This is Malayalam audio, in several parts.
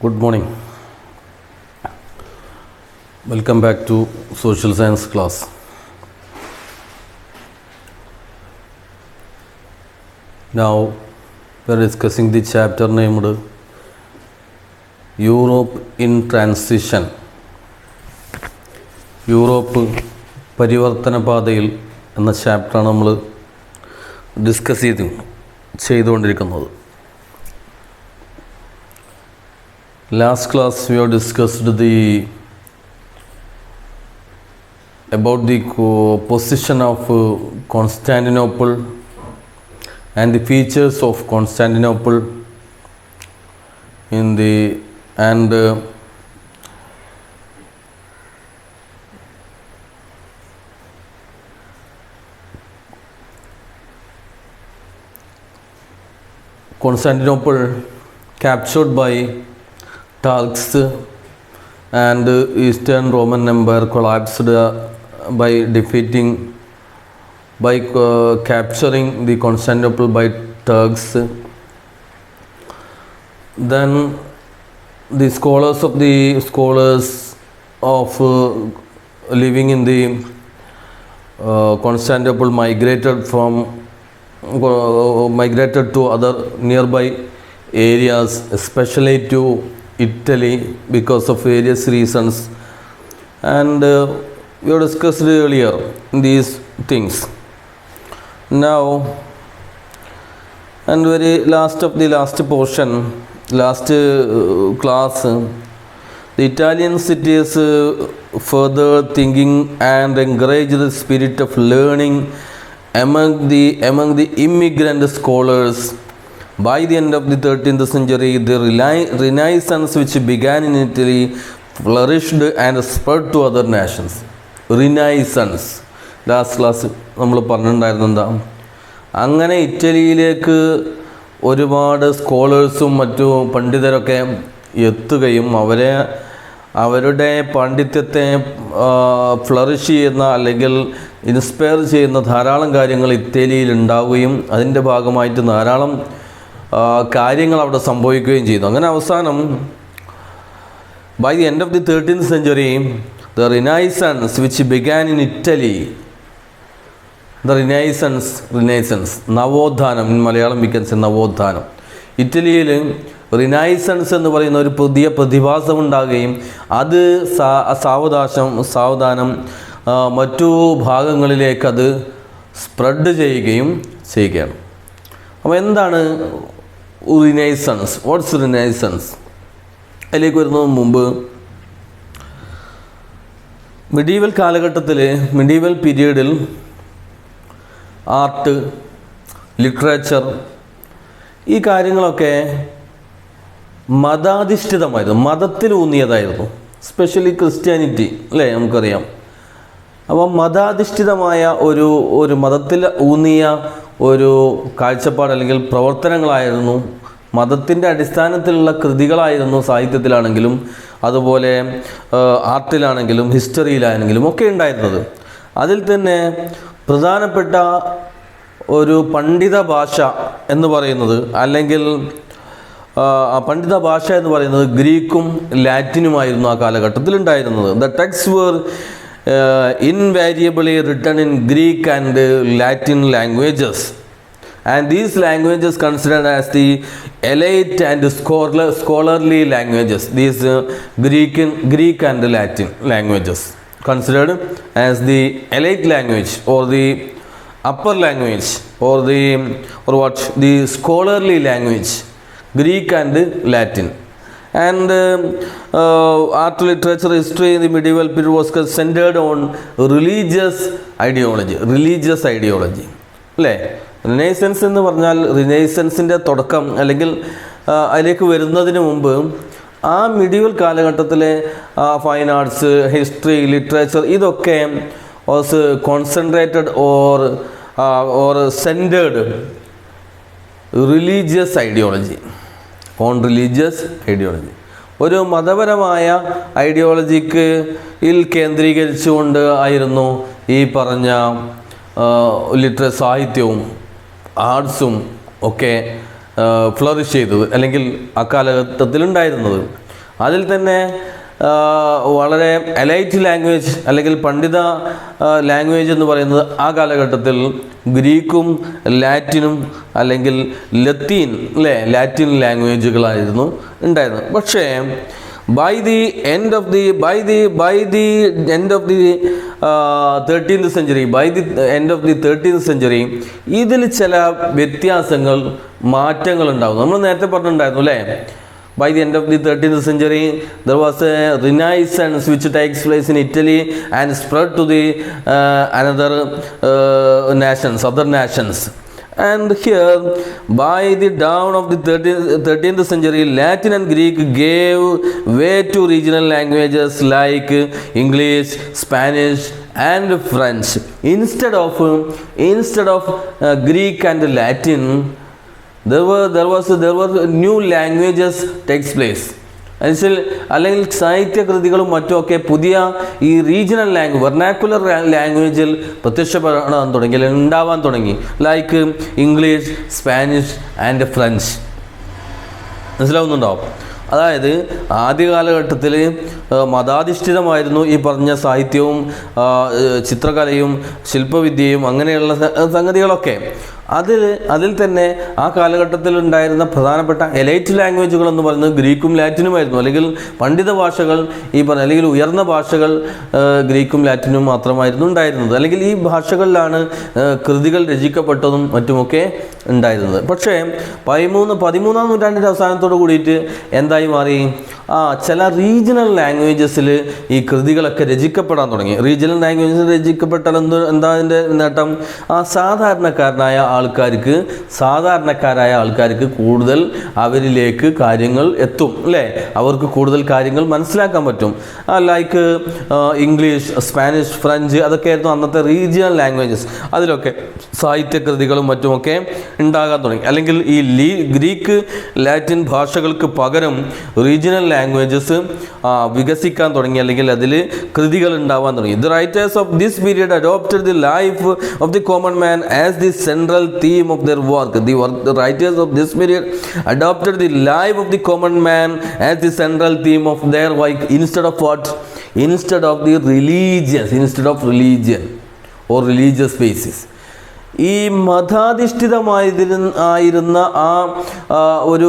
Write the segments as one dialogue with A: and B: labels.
A: Good morning. Welcome back to Social Science class. Now we are discussing the chapter named Europe in Transition. Europe പരിവർത്തന പാതയിൽ എന്ന ചാപ്റ്ററാണ് നമ്മൾ ഡിസ്കസ് ചെയ്തുകൊണ്ടിരിക്കുന്നത്. Last class we have discussed about the position of Constantinople and the features of Constantinople in the Constantinople captured by Turks and Eastern Roman Empire collapsed by capturing the Constantinople by Turks. Then the scholars of living in the Constantinople migrated to other nearby areas, especially to Italy, because of various reasons, and we have discussed earlier these things. Now, and very last class, the Italian cities further thinking and encourage the spirit of learning among the immigrant scholars. By the end of the 13th century, the Renaissance which began in Italy flourished and spread to other nations. Renaissance last class നമ്മൾ പറഞ്ഞിട്ടുണ്ടായിരുന്നു എന്താ, അങ്ങനെ ഇറ്റലിയിലേക്ക് ഒരുപാട് സ്കോളേഴ്സും മറ്റു പണ്ഡിതരൊക്കെ എത്തുകയും അവരുടെ പാണ്ഡിത്യത്തെ ഫ്ലറിഷ് ചെയ്യുന്ന അല്ലെങ്കിൽ ഇൻസ്പയർ ചെയ്യുന്ന ധാരാളം കാര്യങ്ങൾ ഇറ്റലിയിൽ ഉണ്ടാവുകയും അതിൻ്റെ ഭാഗമായിട്ട് ധാരാളം കാര്യങ്ങൾ അവിടെ സംഭവിക്കുകയും ചെയ്തു. അങ്ങനെ അവസാനം by the end of the 13th century, the Renaissance which began in Italy, the Renaissance, നവോത്ഥാനം, in Malayalam we can say നവോത്ഥാനം. ഇറ്റലിയിൽ റിനൈസൻസ് എന്ന് പറയുന്ന ഒരു പുതിയ പ്രതിഭാസം ഉണ്ടാകുകയും അത് സാവധാനം മറ്റു ഭാഗങ്ങളിലേക്കത് സ്പ്രെഡ് ചെയ്യുകയാണ്. അപ്പോൾ എന്താണ് റിനൈസൻസ്? Watts renaissance? അതിലേക്ക് വരുന്നതിന് മുമ്പ് മിഡീവൽ പീരീഡിൽ ആർട്ട്, ലിറ്ററേച്ചർ ഈ കാര്യങ്ങളൊക്കെ മതാധിഷ്ഠിതമായിരുന്നു, മതത്തിലൂന്നിയതായിരുന്നു. സ്പെഷ്യലി ക്രിസ്ത്യാനിറ്റി അല്ലേ, നമുക്കറിയാം. അപ്പോൾ മതാധിഷ്ഠിതമായ ഒരു മതത്തിൽ ഊന്നിയ ഒരു കാഴ്ചപ്പാട് അല്ലെങ്കിൽ പ്രവർത്തനങ്ങളായിരുന്നു, മതത്തിൻ്റെ അടിസ്ഥാനത്തിലുള്ള കൃതികളായിരുന്നു സാഹിത്യത്തിലാണെങ്കിലും അതുപോലെ ആർട്ടിലാണെങ്കിലും ഹിസ്റ്ററിയിലാണെങ്കിലും ഒക്കെ ഉണ്ടായിരുന്നത്. അതിൽ തന്നെ പ്രധാനപ്പെട്ട ഒരു പണ്ഡിത ഭാഷ എന്ന് പറയുന്നത്, അല്ലെങ്കിൽ പണ്ഡിത ഭാഷ എന്ന് പറയുന്നത് ഗ്രീക്കും ലാറ്റിനുമായിരുന്നു ആ കാലഘട്ടത്തിൽ ഉണ്ടായിരുന്നത്. The text were invariably written in Greek and Latin languages, and these languages considered as the elite and scholarly languages. These Greek and Latin languages considered as the elite language or the upper language or the scholarly language, Greek and Latin. And art, literature, history in the medieval period was centered on religious ideology അല്ലേ? റിനൈസൻസ് എന്ന് പറഞ്ഞാൽ, റിനൈസൻസിൻ്റെ തുടക്കം അല്ലെങ്കിൽ അതിലേക്ക് വരുന്നതിന് മുമ്പ് ആ മിഡീവൽ കാലഘട്ടത്തിലെ ഫൈൻ ആർട്സ്, ഹിസ്റ്ററി, ലിറ്ററേച്ചർ ഇതൊക്കെ was concentrated or centred religious ideology. ഒരു മതപരമായ ഐഡിയോളജിക്ക് കേന്ദ്രീകരിച്ചുകൊണ്ട് ആയിരുന്നു ഈ പറഞ്ഞ സാഹിത്യവും ആർട്സും ഒക്കെ ഫ്ലറിഷ് ചെയ്തത് അല്ലെങ്കിൽ അക്കാലഘട്ടത്തിലുണ്ടായിരുന്നത്. അതിൽ തന്നെ വളരെ എലൈറ്റ് ലാംഗ്വേജ് അല്ലെങ്കിൽ പണ്ഡിത ലാംഗ്വേജ് എന്ന് പറയുന്നത് ആ കാലഘട്ടത്തിൽ ഗ്രീക്കും ലാറ്റിനും അല്ലെങ്കിൽ ലാറ്റിൻ ലാംഗ്വേജുകളായിരുന്നു ഉണ്ടായിരുന്നത്. പക്ഷേ by the end of the 13th century ഇതിൽ ചില വ്യത്യാസങ്ങൾ മാറ്റങ്ങൾ ഉണ്ടാകും. നമ്മൾ നേരത്തെ പറഞ്ഞിട്ടുണ്ടായിരുന്നു അല്ലേ, by the end of the 13th century there was a renaissance which takes place in Italy and spread to the other nations. And here, by the dawn of the 13th century, Latin and Greek gave way to regional languages like English, Spanish, and French. Instead of Greek and Latin, there were new languages takes place. അല്ലെങ്കിൽ സാഹിത്യകൃതികളും മറ്റുമൊക്കെ പുതിയ ഈ റീജിയണൽ വെർനാക്കുലർ ലാംഗ്വേജിൽ പ്രത്യക്ഷപ്പെടാൻ തുടങ്ങി, അല്ലെങ്കിൽ ഉണ്ടാവാൻ തുടങ്ങി. Like English, Spanish and French. മനസ്സിലാവുന്നുണ്ടോ? അതായത് ആദ്യ കാലഘട്ടത്തിൽ മതാധിഷ്ഠിതമായിരുന്നു ഈ പറഞ്ഞ സാഹിത്യവും ചിത്രകലയും ശില്പവിദ്യയും അങ്ങനെയുള്ള സംഗതികളൊക്കെ. അതിൽ തന്നെ ആ കാലഘട്ടത്തിൽ ഉണ്ടായിരുന്ന പ്രധാനപ്പെട്ട എലൈറ്റ് ലാംഗ്വേജുകൾ എന്ന് പറയുന്നത് ഗ്രീക്കും ലാറ്റിനുമായിരുന്നു. അല്ലെങ്കിൽ പണ്ഡിത ഭാഷകൾ അല്ലെങ്കിൽ ഉയർന്ന ഭാഷകൾ ഗ്രീക്കും ലാറ്റിനും മാത്രമായിരുന്നു ഉണ്ടായിരുന്നത്. അല്ലെങ്കിൽ ഈ ഭാഷകളിലാണ് കൃതികൾ രചിക്കപ്പെട്ടതും മറ്റുമൊക്കെ ഉണ്ടായിരുന്നത്. പക്ഷേ 13ാം നൂറ്റാണ്ടിൻ്റെ അവസാനത്തോട് കൂടിയിട്ട് എന്തായി മാറി? ചില റീജിയണൽ ലാംഗ്വേജസിൽ ഈ കൃതികളൊക്കെ രചിക്കപ്പെടാൻ തുടങ്ങി. റീജിയണൽ ലാംഗ്വേജസിൽ രചിക്കപ്പെട്ടാൽ എന്താ അതിൻ്റെ നേട്ടം? സാധാരണക്കാരായ ആൾക്കാർക്ക് കൂടുതൽ അവരിലേക്ക് കാര്യങ്ങൾ എത്തും അല്ലേ, അവർക്ക് കൂടുതൽ കാര്യങ്ങൾ മനസ്സിലാക്കാൻ പറ്റും. ലൈക്ക് ഇംഗ്ലീഷ്, സ്പാനിഷ്, ഫ്രഞ്ച് അതൊക്കെയായിരുന്നു അന്നത്തെ റീജിയണൽ ലാംഗ്വേജസ്. അതിലൊക്കെ സാഹിത്യകൃതികളും മറ്റുമൊക്കെ ഉണ്ടാകാൻ തുടങ്ങി. അല്ലെങ്കിൽ ഈ ഗ്രീക്ക്, ലാറ്റിൻ ഭാഷകൾക്ക് പകരം റീജിയണൽ ലാംഗ്വേജസ് വികസിക്കാൻ തുടങ്ങി, അല്ലെങ്കിൽ അതിൽ കൃതികൾ ഉണ്ടാവാൻ തുടങ്ങി. The writers of this period adopted the life of the common man as the central theme of their work. The writers of this period adopted the life of the common man as the central theme of their work instead of what? Instead of religion or religious basis. ഈ മതാധിഷ്ഠിതമായിരുന്ന ഒരു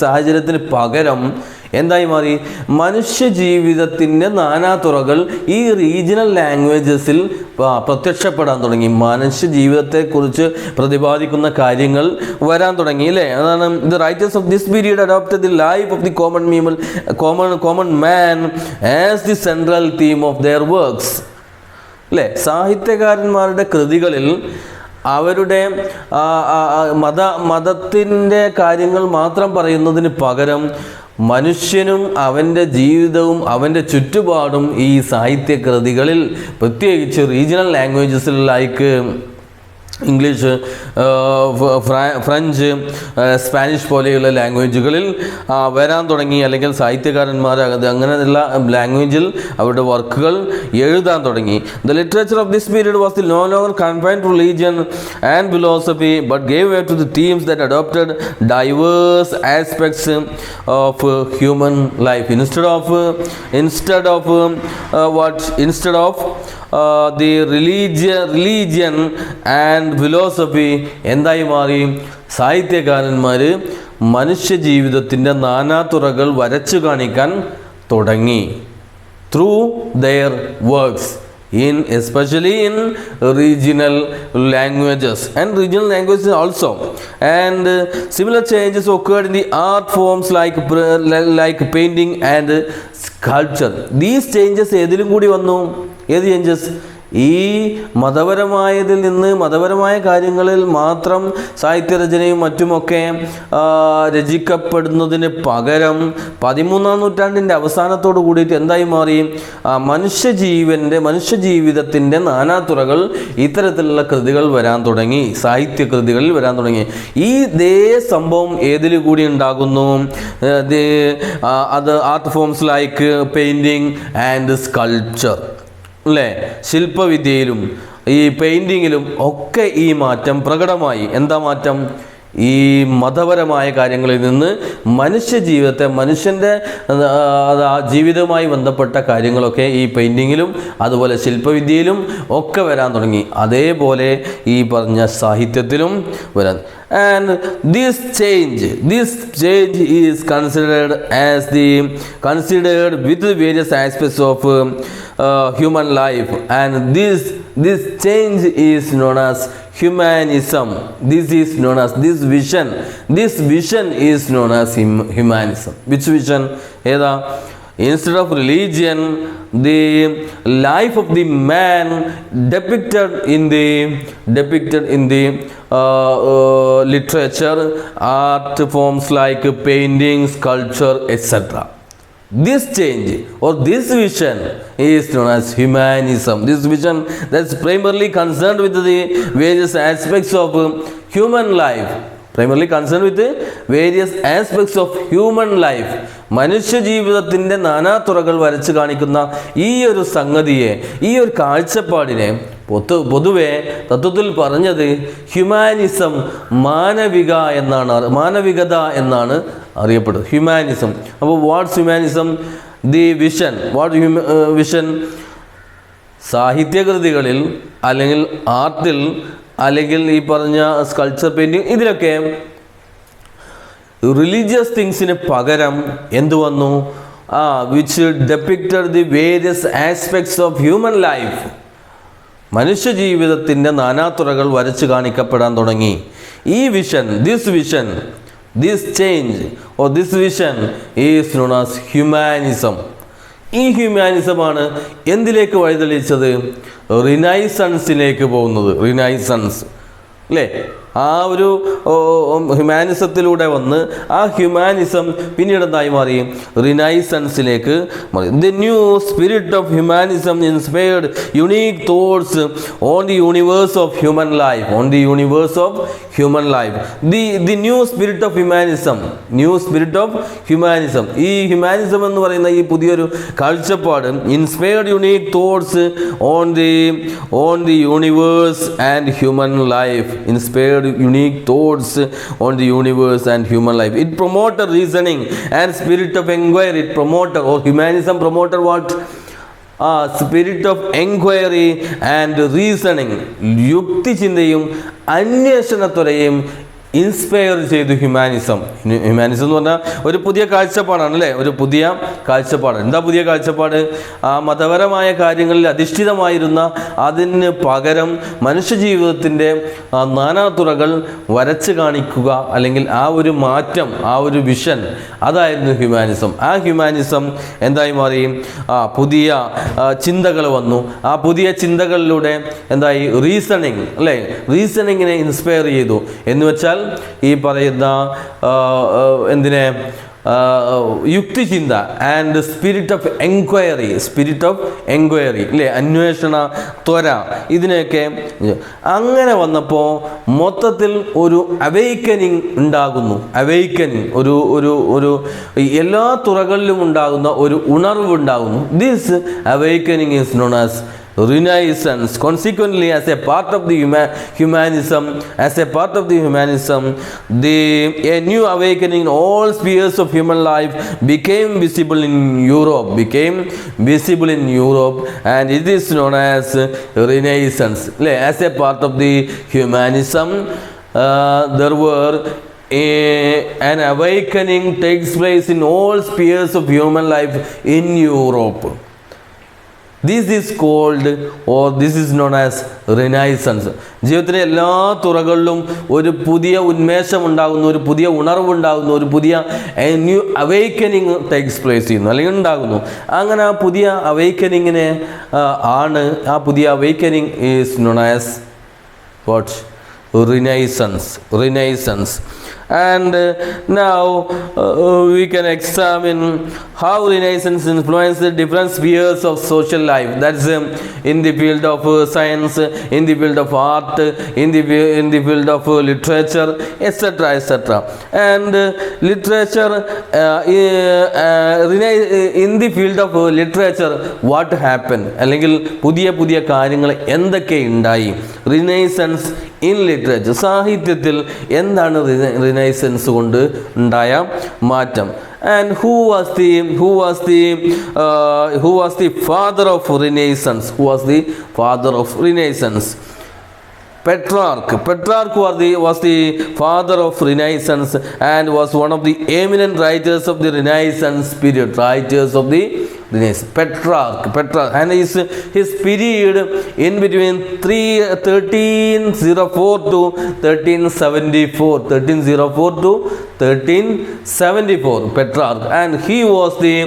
A: സാഹചര്യത്തിന് പകരം എന്തായി മാറി? മനുഷ്യ ജീവിതത്തിൻ്റെ നാനാതുറകൾ ഈ റീജിയണൽ ലാംഗ്വേജസിൽ പ്രത്യക്ഷപ്പെടാൻ തുടങ്ങി. മനുഷ്യ ജീവിതത്തെക്കുറിച്ച് പ്രതിപാദിക്കുന്ന കാര്യങ്ങൾ വരാൻ തുടങ്ങി അല്ലേ. അതാണ് the writers of this period adopted the life of the common man as the central theme of their works അല്ലേ. സാഹിത്യകാരന്മാരുടെ കൃതികളിൽ അവരുടെ മതത്തിൻ്റെ കാര്യങ്ങൾ മാത്രം പറയുന്നതിന് പകരം മനുഷ്യനും അവൻ്റെ ജീവിതവും അവൻ്റെ ചുറ്റുപാടും ഈ സാഹിത്യകൃതികളിൽ, പ്രത്യേകിച്ച് റീജിയണൽ ലാംഗ്വേജസിൽ ലൈക്ക് ഇംഗ്ലീഷ്, ഫ്രഞ്ച്, സ്പാനിഷ് പോലെയുള്ള ലാംഗ്വേജുകളിൽ വരാൻ തുടങ്ങി. അല്ലെങ്കിൽ സാഹിത്യകാരന്മാർ അങ്ങനെയുള്ള ലാംഗ്വേജിൽ അവരുടെ വർക്കുകൾ എഴുതാൻ തുടങ്ങി. The literature of this period was no longer confined to religion and philosophy but gave way to the themes that adopted diverse aspects of human life. Instead of the religion and philosophy എന്തായി മാറി? സാഹിത്യകാരന്മാർ മനുഷ്യ ജീവിതത്തിൻ്റെ നാനാതുറകൾ വരച്ചു കാണിക്കാൻ തുടങ്ങി through their works, especially in regional languages also. And similar changes occurred in the art forms like painting and sculpture. These changes ഏതിലും കൂടി വന്നു? ഏത് ചേഞ്ചസ്? ഈ മതപരമായതിൽ നിന്ന്, മതപരമായ കാര്യങ്ങളിൽ മാത്രം സാഹിത്യരചനയും മറ്റുമൊക്കെ രചിക്കപ്പെടുന്നതിന് പകരം 13ാം നൂറ്റാണ്ടിൻ്റെ അവസാനത്തോടു കൂടിയിട്ട് എന്തായി മാറി? മനുഷ്യ ജീവിതത്തിൻ്റെ നാനാതുറകൾ ഇത്തരത്തിലുള്ള കൃതികൾ വരാൻ തുടങ്ങി, സാഹിത്യകൃതികളിൽ വരാൻ തുടങ്ങി. ഇതേ സംഭവം ഏതിൽ കൂടി ഉണ്ടാകുന്നു? അത് art forms like painting and sculpture അല്ലേ. ശില്പവിദ്യയിലും ഈ പെയിൻറ്റിങ്ങിലും ഒക്കെ ഈ മാറ്റം പ്രകടമായി. എന്താ മാറ്റം? ഈ മതപരമായ കാര്യങ്ങളിൽ നിന്ന് മനുഷ്യ ജീവിതത്തെ, മനുഷ്യൻ്റെ ജീവിതവുമായി ബന്ധപ്പെട്ട കാര്യങ്ങളൊക്കെ ഈ പെയിൻറ്റിങ്ങിലും അതുപോലെ ശില്പവിദ്യയിലും ഒക്കെ വരാൻ തുടങ്ങി. അതേപോലെ ഈ പറഞ്ഞ സാഹിത്യത്തിലും വരാൻ. And this change is considered with various aspects of human life, and this change is known as humanism. This vision is known as humanism. Which vision? Instead of religion, the life of the man depicted in the literature, art forms like painting, sculpture, etc. This change or this vision is known as humanism. This vision that's primarily concerned with the various aspects of human life. മനുഷ്യ ജീവിതത്തിൻ്റെ നാനാതുറകൾ വരച്ച് കാണിക്കുന്ന ഈ ഒരു സംഗതിയെ, ഈ ഒരു കാഴ്ചപ്പാടിനെ പൊതുവെ തത്വത്തിൽ പറഞ്ഞത് ഹ്യൂമാനിസം, മാനവികത എന്നാണ് അറിയപ്പെടുന്നത്. ഹ്യൂമാനിസം. അപ്പോൾ what's humanism? The vision. Vision സാഹിത്യകൃതികളിൽ അല്ലെങ്കിൽ ആർട്ടിൽ അല്ലെങ്കിൽ ഈ പറഞ്ഞ സ്കൾപ്ചർ പെയിൻറ്റിങ്, ഇതിലൊക്കെ റിലീജിയസ് തിങ്സിന് പകരം എന്തു വന്നു? Which depicted the various aspects of human life. മനുഷ്യ ജീവിതത്തിൻ്റെ നാനാതുറകൾ വരച്ച് കാണിക്കപ്പെടാൻ തുടങ്ങി. ഈ vision, this change or this vision is known as humanism. ഈ ഹ്യൂമാനിസമാണ് എന്തിലേക്ക് വഴിതെളിച്ചത്? റിനൈസൻസിലേക്ക് പോകുന്നത്. റിനൈസൻസ് അല്ലേ? ആ ഒരു ഹ്യൂമാനിസത്തിലൂടെ വന്ന് ആ ഹ്യൂമാനിസം പിന്നീട് എന്തായി മാറി? റിനൈസൻസിലേക്ക് മാറി. The new spirit of humanism inspired unique thoughts on the universe of human life. The new spirit of humanism. ഈ ഹ്യൂമാനിസം എന്ന് പറയുന്ന ഈ പുതിയൊരു കാഴ്ചപ്പാട് inspired unique thoughts on the universe and human life. Unique thoughts on the universe and human life. It promoted reasoning and spirit of inquiry. Humanism promoted what? Spirit of inquiry and reasoning. യുക്തി ചിന്തയും അന്വേഷണത്വരയും ഇൻസ്പയർ ചെയ്തു ഹ്യൂമാനിസം. ഹ്യൂമാനിസം എന്ന് പറഞ്ഞാൽ ഒരു പുതിയ കാഴ്ചപ്പാടാണ് അല്ലേ? ഒരു പുതിയ കാഴ്ചപ്പാട്. എന്താ പുതിയ കാഴ്ചപ്പാട്? മതപരമായ കാര്യങ്ങളിൽ അധിഷ്ഠിതമായിരുന്ന അതിന് പകരം മനുഷ്യ ജീവിതത്തിൻ്റെ നാനാതുറകൾ വരച്ച് കാണിക്കുക, അല്ലെങ്കിൽ ആ ഒരു മാറ്റം, ആ ഒരു വിഷൻ, അതായിരുന്നു ഹ്യൂമാനിസം. ആ ഹ്യൂമാനിസം എന്തായി മാറി? പുതിയ ചിന്തകൾ വന്നു. ആ പുതിയ ചിന്തകളിലൂടെ എന്തായി? റീസണിങ് അല്ലേ? റീസണിങ്ങിനെ ഇൻസ്പയർ ചെയ്തു. എന്ന് വെച്ചാൽ ഈ പറയുന്ന എന്തിനെ? യുക്തിചിന്ത ആൻഡ് സ്പിരിറ്റ് ഓഫ് എൻക്വയറി അല്ലേ? അന്വേഷണ ത്വര, ഇതിനെയൊക്കെ. അങ്ങനെ വന്നപ്പോൾ മൊത്തത്തിൽ ഒരു അവെയ്ക്കനിങ് ഉണ്ടാകുന്നു. ഒരു എല്ലാ തുറകളിലും ഉണ്ടാകുന്ന ഒരു ഉണർവ് ഉണ്ടാകുന്നു. This awakening is known as Renaissance. Consequently, as a part of the humanism, a new awakening in all spheres of human life became visible in Europe, and it is known as Renaissance. As a part of the humanism, there were an awakening takes place in all spheres of human life in Europe. This is called, or this is known as Renaissance. ജീവിതത്തിലെ എല്ലാ തുറകളിലും ഒരു പുതിയ ഉന്മേഷം ഉണ്ടാകുന്നു, ഒരു പുതിയ ഉണർവുണ്ടാകുന്നു, ഒരു പുതിയ ന്യൂ അവെയ്ക്കനിങ് ടേക്സ് പ്ലേസ് ചെയ്യുന്നു അല്ലെങ്കിൽ ഉണ്ടാകുന്നു. അങ്ങനെ ആ പുതിയ അവെയ്ക്കനിങ്ങിനെ ആ പുതിയ awakening is known as what? Renaissance. And now we can examine how Renaissance influenced the different spheres of social life. That's in the field of science, in the field of art, in the field of literature, etc. And literature, in the field of literature, what happened? അല്ലെങ്കിൽ പുതിയ കാര്യങ്ങൾ എന്തൊക്കെ ഉണ്ടായി? Renaissance in literature. സാഹിത്യത്തിൽ എന്താണ് റിനൈസൻസ് കൊണ്ട് ഉണ്ടായ മാറ്റം? And who was the father of Renaissance? Who was the father of Renaissance? Petrarch was the father of Renaissance and was one of the eminent writers of the Renaissance period. Petrarch, and his period in between 1304 to 1374. Petrarch, and he was the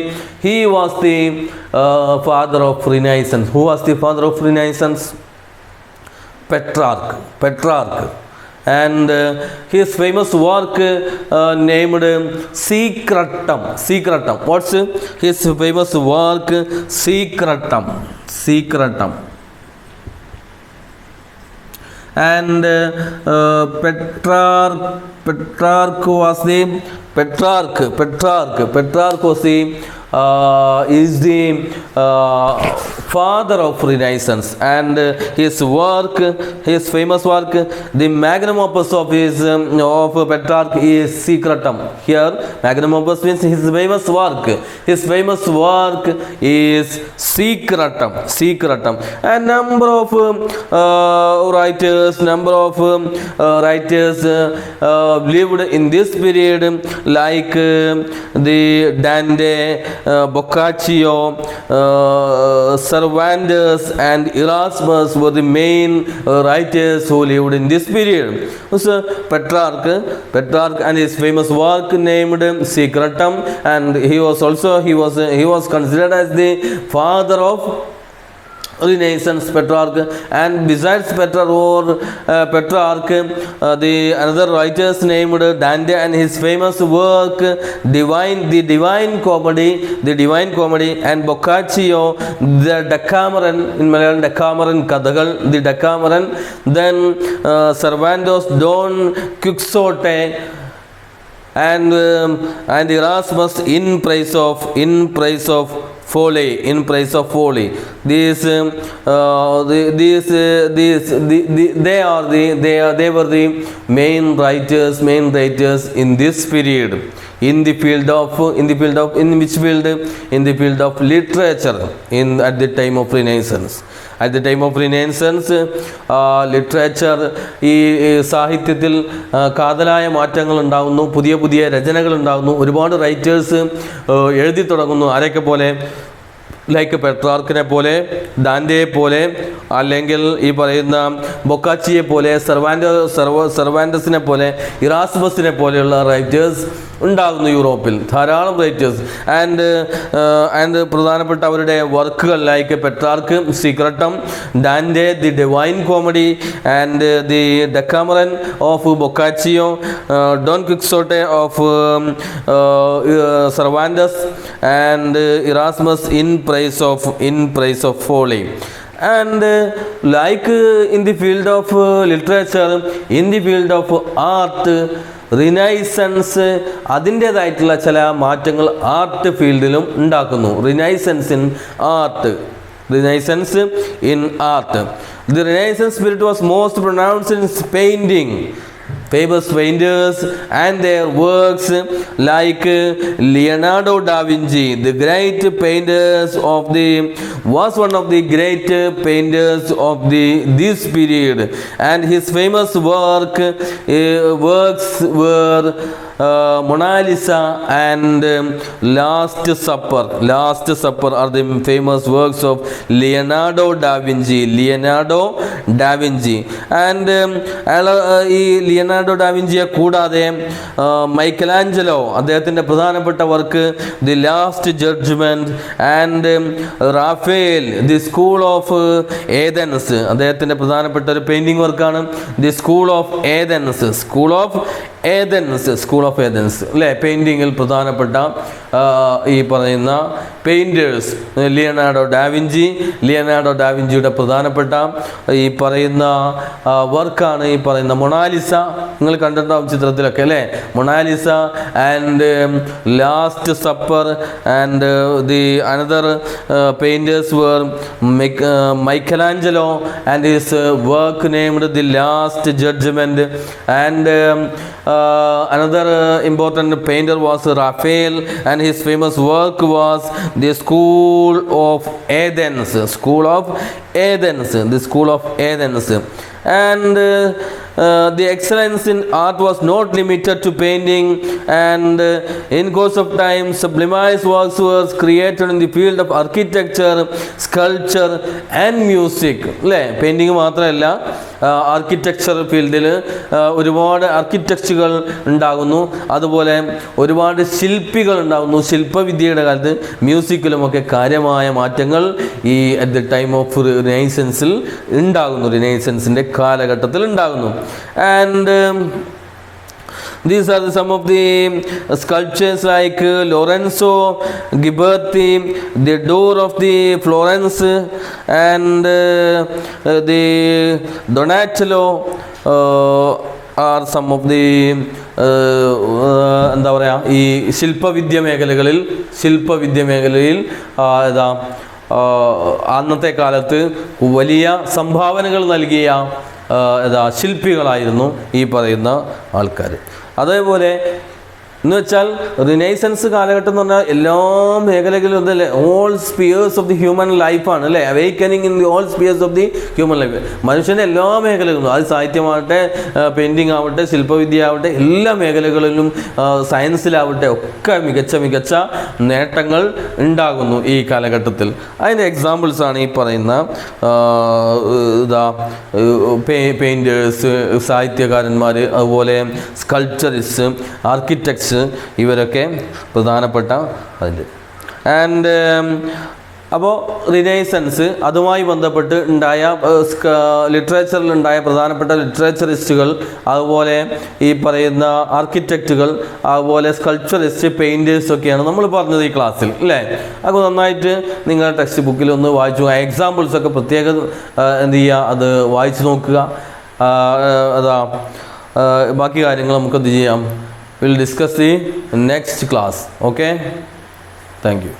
A: father of Renaissance. Who was the father of Renaissance? Petrarch, and his famous work named Secretum. What's his famous work? Secretum. And Petrarch was the father of Renaissance, and his famous work, the magnum opus of Petrarch is Secretum. Here magnum opus means his famous work is Secretum. And number of writers lived in this period, like the Dante, Boccaccio, Cervantes and Erasmus were the main writers who lived in this period. So Petrarch and his famous work named Secretum, and he was considered as the father of Renaissance, Petrarch. And besides Petrarch, the another writers named Dante and his famous work the Divine Comedy, and Boccaccio, the Decameron, in Malayalam Decameron Kadagal, the Decameron. Then Cervantes, Don Quixote, and Erasmus in praise of folly. They were the main writers in this period, in which field? In the field of literature at the time of Renaissance. Literature, ഈ സാഹിത്യത്തിൽ കാതലായ മാറ്റങ്ങൾ ഉണ്ടാകുന്നു, പുതിയ രചനകൾ ഉണ്ടാകുന്നു, ഒരുപാട് റൈറ്റേഴ്സ് എഴുതി തുടങ്ങുന്നു. ആരൊക്കെ പോലെ? ലൈക്ക് പെട്രാർക്കിനെ പോലെ, ഡാന്റെയെ പോലെ, അല്ലെങ്കിൽ ഈ പറയുന്ന ബൊക്കാച്ചിയെ പോലെ, സെർവാൻഡസിനെ പോലെ, ഇറാസ്മസിനെ പോലെയുള്ള റൈറ്റേഴ്സ് ഉണ്ടാകുന്നു യൂറോപ്പിൽ, ധാരാളം റൈറ്റേഴ്സ്. ആൻഡ് പ്രധാനപ്പെട്ട അവരുടെ വർക്കുകൾ like Petrarch, Secretum, Dante, the Divine Comedy, and the Decameron of Boccaccio, Don Quixote of Cervantes, and Erasmus in praise of folly. And like in the field of literature, in the field of art, renaissance അതിൻ്റേതായിട്ടുള്ള ചില മാറ്റങ്ങൾ ആർട്ട് ഫീൽഡിലും ഉണ്ടാക്കുന്നു. Renaissance in art. The Renaissance spirit was most pronounced in painting. Famous painters and their works like Leonardo da Vinci, the great painters was one of the great painters of this period, and his famous works were Mona Lisa and Last Supper are the famous works of Leonardo da Vinci. And Leonardo ഡാവിഞ്ചിയെ കൂടാതെ മൈക്കലാഞ്ചലോ, അദ്ദേഹത്തിൻ്റെ പ്രധാനപ്പെട്ട work the Last Judgment, and Raphael, the School of Athens, അദ്ദേഹത്തിൻ്റെ പ്രധാനപ്പെട്ട ഒരു പെയിൻറ്റിംഗ് വർക്കാണ് ദി സ്കൂൾ ഓഫ് ഏതൻസ് അല്ലേ, പെയിൻറ്റിങ്ങിൽ പ്രധാനപ്പെട്ട ഈ പറയുന്ന പെയിൻറ്റേഴ്സ് ലിയനാർഡോ ഡാവിഞ്ചിയുടെ പ്രധാനപ്പെട്ട ഈ പറയുന്ന വർക്കാണ് ഈ പറയുന്ന മൊണാലിസ. നിങ്ങൾ കണ്ടിട്ടുണ്ടാവും ചിത്രത്തിലൊക്കെ അല്ലേ, Mona Lisa and last supper and the another painters were Michelangelo and his work named The Last Judgment, and another important painter was Raphael and his famous work was The School of Athens. And the excellence in art was not limited to painting, and in course of time sublimized works were created in the field of architecture, sculpture and music. അല്ലേ, പെയിൻറ്റിങ് മാത്രമല്ല ആർക്കിടെക്ചർ ഫീൽഡിൽ ഒരുപാട് ആർക്കിടെക്റ്റുകൾ ഉണ്ടാകുന്നു, അതുപോലെ ഒരുപാട് ശില്പികൾ ഉണ്ടാകുന്നു. ശില്പവിദ്യയുടെ കാലത്ത് മ്യൂസിക്കിലുമൊക്കെ കാര്യമായ മാറ്റങ്ങൾ ഈ അറ്റ് ദ ടൈം ഓഫ് റിനൈസൻസിൽ ഉണ്ടാകുന്നു, റിനൈസൻസിൻ്റെ കാലഘട്ടത്തിൽ ഉണ്ടാകുന്നു. And these are some of the sculptures like Lorenzo Ghiberti, the door of the Florence, and the Donatello are some of the എന്താ പറയുക, ഈ ശില്പവിദ്യ മേഖലകളിൽ അന്നത്തെ കാലത്ത് വലിയ സംഭാവനകൾ നൽകിയ ശില്പികളായിരുന്നു ഈ പറയുന്ന ആൾക്കാർ. അതേപോലെ എന്ന് വെച്ചാൽ റിനൈസൻസ് കാലഘട്ടം എന്ന് പറഞ്ഞാൽ എല്ലാ മേഖലകളിലും അതല്ലേ, all spheres of the human ലൈഫാണ് അല്ലേ, awakening in the all spheres of the human life. മനുഷ്യൻ്റെ എല്ലാ മേഖലകളിലും, അത് സാഹിത്യമാവട്ടെ, പെയിൻറ്റിങ് ആവട്ടെ, ശില്പവിദ്യ ആവട്ടെ, എല്ലാ മേഖലകളിലും, സയൻസിലാവട്ടെ ഒക്കെ മികച്ച നേട്ടങ്ങൾ ഉണ്ടാകുന്നു ഈ കാലഘട്ടത്തിൽ. അതിൻ്റെ എക്സാമ്പിൾസാണ് ഈ പറയുന്ന പെയിൻറ്റേഴ്സ്, സാഹിത്യകാരന്മാർ, അതുപോലെ സ്കൾപ്ചറിസ്റ്റ്, ആർക്കിടെക്ട്സ്, ഇവരൊക്കെ പ്രധാനപ്പെട്ട അതിൽ. ആൻഡ് അപ്പോൾ റിനൈസൻസ്, അതുമായി ബന്ധപ്പെട്ട് ഉണ്ടായ ലിറ്ററേച്ചറിലുണ്ടായ പ്രധാനപ്പെട്ട ലിറ്ററേച്ചറിസ്റ്റുകൾ, അതുപോലെ ഈ പറയുന്ന ആർക്കിടെക്റ്റുകൾ, അതുപോലെ സ്കൾപ്ചറിസ്റ്റ്, പെയിൻറ്റേഴ്സൊക്കെയാണ് നമ്മൾ പറഞ്ഞത് ഈ ക്ലാസ്സിൽ അല്ലേ. അപ്പോൾ നന്നായിട്ട് നിങ്ങളുടെ ടെക്സ്റ്റ് ബുക്കിൽ ഒന്ന് വായിച്ചു, എക്സാമ്പിൾസൊക്കെ പ്രത്യേകം എന്ത് ചെയ്യുക, അത് വായിച്ചു നോക്കുക. ബാക്കി കാര്യങ്ങൾ നമുക്ക് എന്ത് ചെയ്യാം, we'll discuss the next class. Okay, thank you.